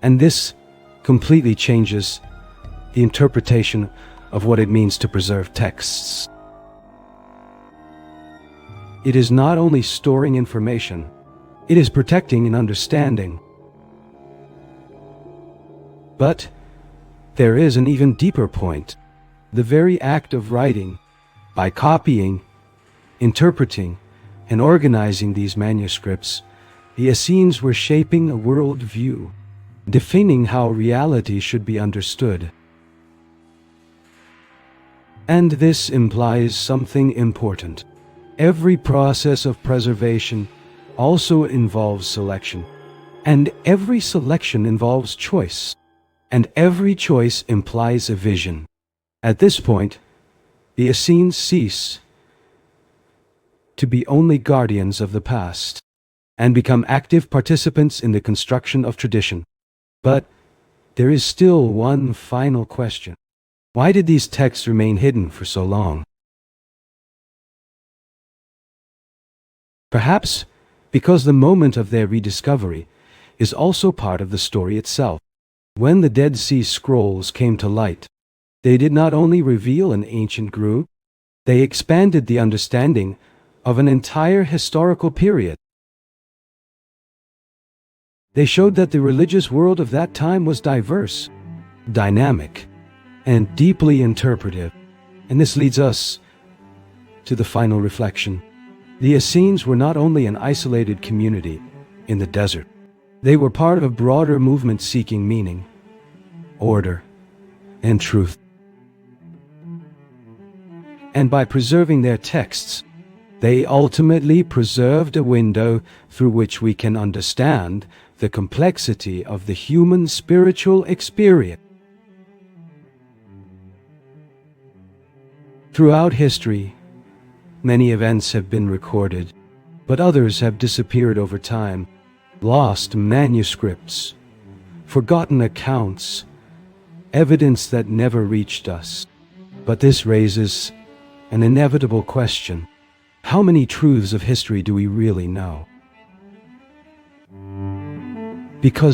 And this completely changes the interpretation of what it means to preserve texts. It is not only storing information, it is protecting an understanding. But there is an even deeper point. The very act of writing, by copying, interpreting, and organizing these manuscripts, the Essenes were shaping a world view, defining how reality should be understood. And this implies something important. Every process of preservation also involves selection, and every selection involves choice, and every choice implies a vision. At this point, the Essenes cease to be only guardians of the past and become active participants in the construction of tradition. But there is still one final question. Why did these texts remain hidden for so long? Perhaps because the moment of their rediscovery is also part of the story itself. When the Dead Sea Scrolls came to light, they did not only reveal an ancient group, they expanded the understanding of an entire historical period. They showed that the religious world of that time was diverse, dynamic, and deeply interpretive. And this leads us to the final reflection. The Essenes were not only an isolated community in the desert. They were part of a broader movement seeking meaning, order, and truth. And by preserving their texts, they ultimately preserved a window through which we can understand the complexity of the human spiritual experience. Throughout history, many events have been recorded, but others have disappeared over time. Lost manuscripts, forgotten accounts, evidence that never reached us. But this raises an inevitable question. How many truths of history do we really know? Because